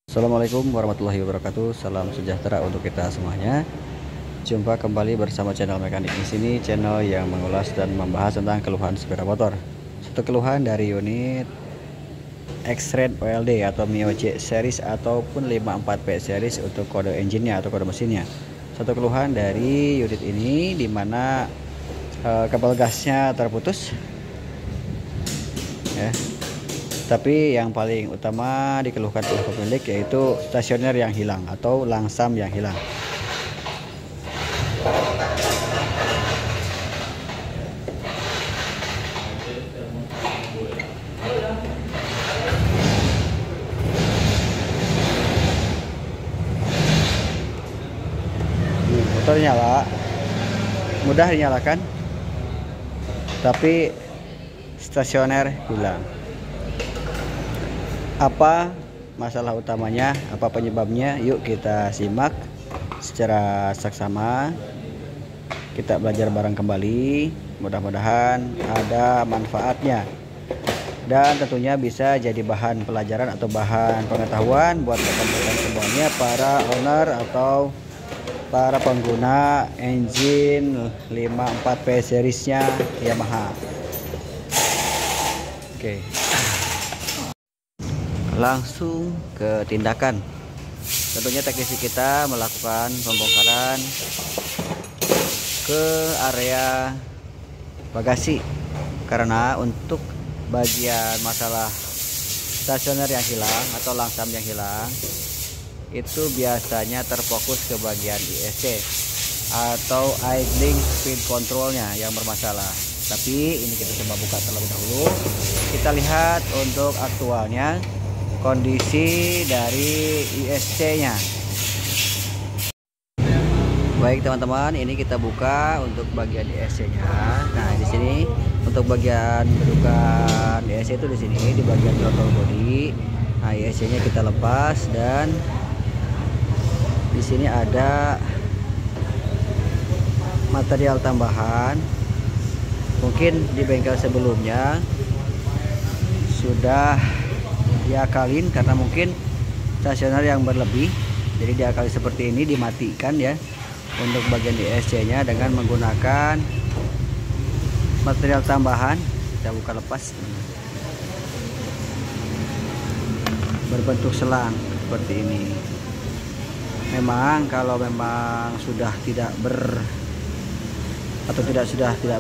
Assalamualaikum warahmatullahi wabarakatuh. Salam sejahtera untuk kita semuanya. Jumpa kembali bersama channel mekanik di sini, channel yang mengulas dan membahas tentang keluhan sepeda motor. Satu keluhan dari unit X-Red OLD atau Mio J series ataupun 54P series untuk kode engine-nya atau kode mesinnya. Satu keluhan dari unit ini dimana kabel gasnya terputus. Ya. Tapi yang paling utama dikeluhkan oleh pemilik yaitu stasioner yang hilang atau langsam yang hilang. Motor nyala, mudah dinyalakan, tapi stasioner hilang. Apa masalah utamanya, apa penyebabnya? Yuk kita simak secara saksama. Kita belajar bareng kembali. Mudah-mudahan ada manfaatnya. Dan tentunya bisa jadi bahan pelajaran atau bahan pengetahuan buat rekan-rekan semuanya, para owner atau para pengguna engine 54P seriesnya Yamaha. Oke. Langsung ke tindakan. Tentunya teknisi kita melakukan pembongkaran ke area bagasi, karena untuk bagian masalah stasioner yang hilang atau langsam yang hilang itu biasanya terfokus ke bagian ISC atau idling speed controlnya yang bermasalah. Tapi ini kita coba buka terlebih dahulu. Kita lihat untuk aktualnya kondisi dari ISC-nya. Baik teman-teman, ini kita buka untuk bagian ISC-nya. Nah, di sini untuk bagian kedudukan ISC itu di sini di bagian throttle body. Nah, ISC-nya kita lepas dan di sini ada material tambahan. Mungkin di bengkel sebelumnya sudah diakalin karena mungkin stasioner yang berlebih, jadi diakali seperti ini, dimatikan ya untuk bagian ISC nya dengan menggunakan material tambahan. Kita buka lepas, berbentuk selang seperti ini. Memang kalau memang sudah tidak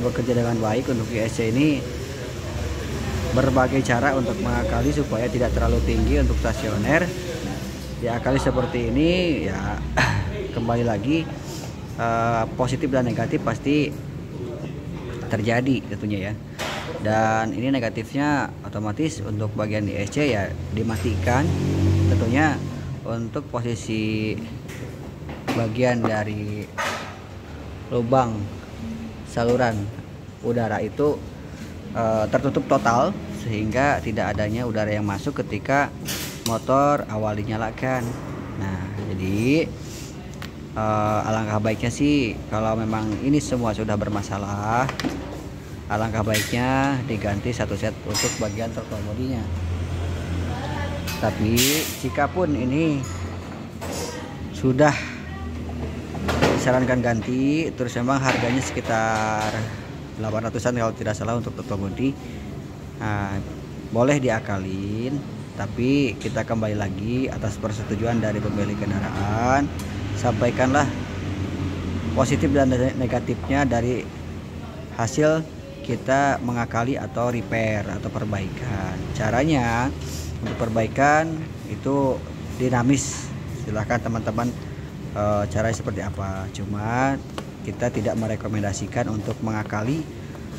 bekerja dengan baik untuk ISC ini, berbagai cara untuk mengakali supaya tidak terlalu tinggi untuk stasioner. Diakali seperti ini ya, kembali lagi positif dan negatif pasti terjadi tentunya ya. Dan ini negatifnya otomatis untuk bagian ISC ya dimatikan. Tentunya untuk posisi bagian dari lubang saluran udara itu tertutup total sehingga tidak adanya udara yang masuk ketika motor awal dinyalakan. Nah, jadi alangkah baiknya sih kalau memang ini semua sudah bermasalah, alangkah baiknya diganti satu set untuk bagian throttle bodinya. Tapi jikapun ini sudah disarankan ganti, terus memang harganya sekitar 800-an kalau tidak salah untuk throttle body. Nah, boleh diakalin, tapi kita kembali lagi atas persetujuan dari pemilik kendaraan. Sampaikanlah positif dan negatifnya dari hasil kita mengakali atau repair atau perbaikan. Caranya untuk perbaikan itu dinamis, silahkan teman-teman caranya seperti apa. Cuma kita tidak merekomendasikan untuk mengakali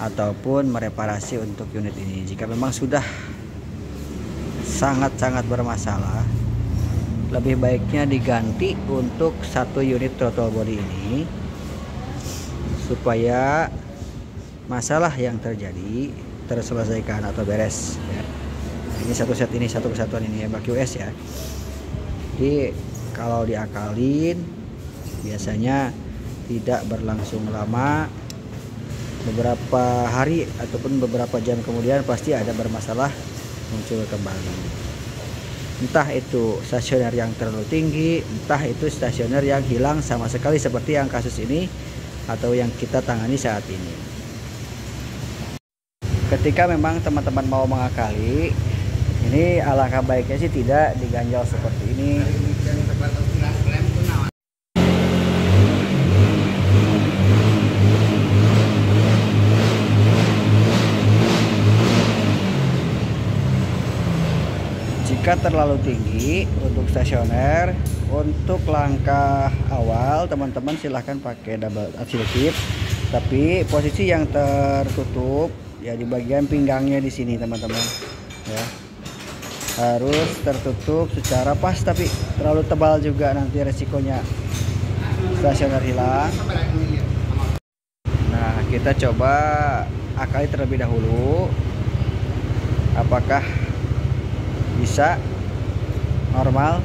ataupun mereparasi untuk unit ini. Jika memang sudah sangat-sangat bermasalah, lebih baiknya diganti untuk satu unit throttle body ini supaya masalah yang terjadi terselesaikan atau beres ya. Ini satu set ini, satu kesatuan ini ya, QS ya. Jadi kalau diakalin biasanya tidak berlangsung lama, beberapa hari ataupun beberapa jam kemudian pasti ada bermasalah muncul kembali. entah itu stasioner yang terlalu tinggi, entah itu stasioner yang hilang sama sekali seperti yang kasus ini atau yang kita tangani saat ini. Ketika memang teman-teman mau mengakali, ini alangkah baiknya sih tidak diganjal seperti ini. Jika terlalu tinggi untuk stasioner, untuk langkah awal teman-teman silahkan pakai double tip, tapi posisi yang tertutup ya di bagian pinggangnya di sini teman-teman ya, harus tertutup secara pas, tapi terlalu tebal juga nanti resikonya stasioner hilang. Nah, kita coba akali terlebih dahulu apakah bisa normal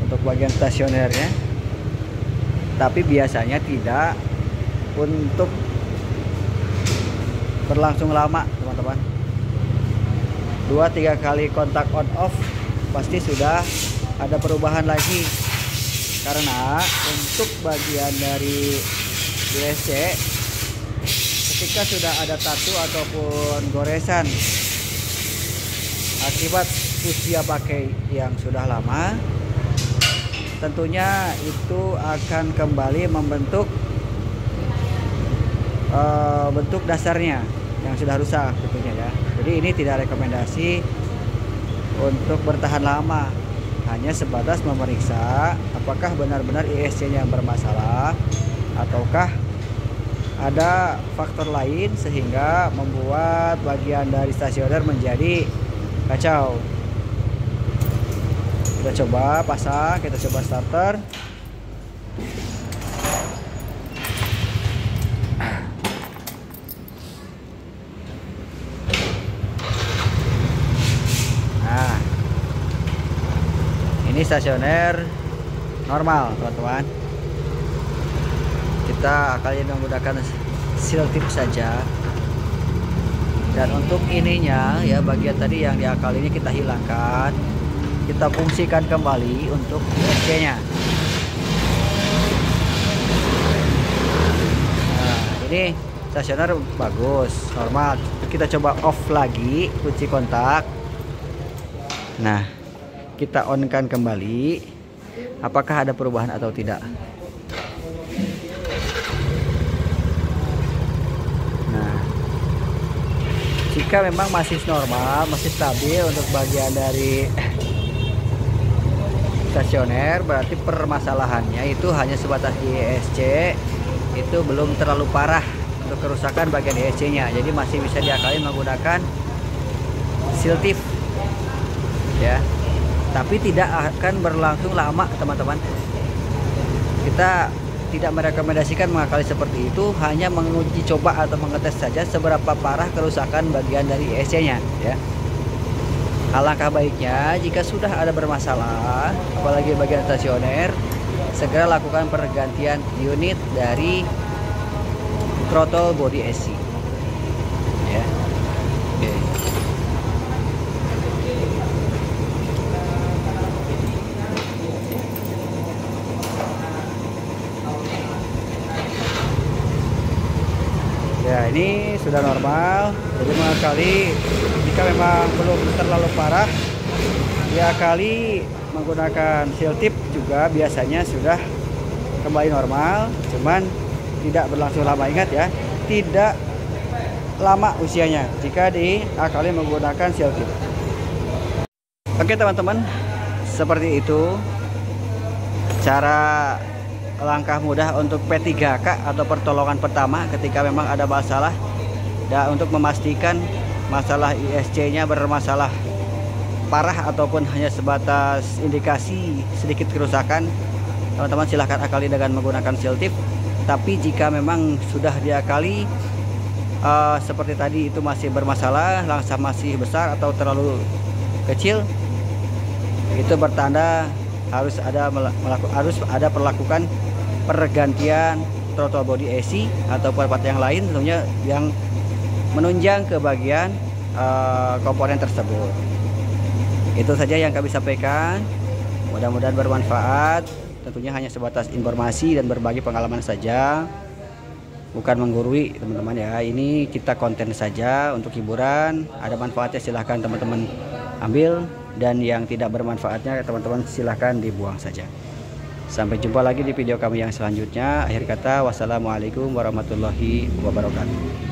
untuk bagian stasionernya, tapi biasanya tidak untuk berlangsung lama teman-teman. 2-3 kali kontak on off pasti sudah ada perubahan lagi, karena untuk bagian dari DSC ketika sudah ada tatu ataupun goresan akibat usia pakai yang sudah lama, tentunya itu akan kembali membentuk bentuk dasarnya yang sudah rusak tentunya ya. Jadi ini tidak rekomendasi untuk bertahan lama, hanya sebatas memeriksa apakah benar-benar ISC-nya yang bermasalah ataukah ada faktor lain sehingga membuat bagian dari stasioner menjadi kacau. Kita coba pasang, kita coba starter. Nah, ini stasioner normal teman-teman. Kita kali ini menggunakan seal tip saja. Dan untuk ininya ya, bagian tadi yang diakalinya kita hilangkan, kita fungsikan kembali untuk ISC-nya. Nah, ini stasioner bagus, normal. Kita coba off lagi kunci kontak. Nah, kita on-kan kembali. Apakah ada perubahan atau tidak? Nah, jika memang masih normal, masih stabil untuk bagian dari stasioner, berarti permasalahannya itu hanya sebatas di ISC, itu belum terlalu parah untuk kerusakan bagian ISC-nya. Jadi masih bisa diakali menggunakan seal tip ya, tapi tidak akan berlangsung lama teman-teman. Kita tidak merekomendasikan mengakali seperti itu, hanya menguji coba atau mengetes saja seberapa parah kerusakan bagian dari ISC-nya ya. Alangkah baiknya jika sudah ada bermasalah, apalagi bagian stasioner, segera lakukan pergantian unit dari throttle body AC ya. Oke. Ya, ini sudah normal. Jadi mengakali jika memang belum terlalu parah, diakali menggunakan seal tip juga biasanya sudah kembali normal, cuman tidak berlangsung lama. Ingat ya, tidak lama usianya jika diakali menggunakan seal tip. Oke teman-teman, seperti itu cara langkah mudah untuk P3K atau pertolongan pertama ketika memang ada masalah, dan untuk memastikan masalah ISC-nya bermasalah parah ataupun hanya sebatas indikasi sedikit kerusakan, teman-teman silahkan akali dengan menggunakan seal tip. Tapi jika memang sudah diakali seperti tadi itu masih bermasalah, langkah masih besar atau terlalu kecil, itu bertanda harus ada perlakukan pergantian throttle body AC atau part yang lain tentunya yang menunjang ke bagian komponen tersebut. Itu saja yang kami sampaikan. Mudah-mudahan bermanfaat. Tentunya hanya sebatas informasi dan berbagi pengalaman saja, bukan menggurui teman-teman ya. Ini kita konten saja untuk hiburan. Ada manfaatnya silahkan teman-teman ambil, dan yang tidak bermanfaatnya teman-teman silahkan dibuang saja. Sampai jumpa lagi di video kami yang selanjutnya. Akhir kata, wassalamualaikum warahmatullahi wabarakatuh.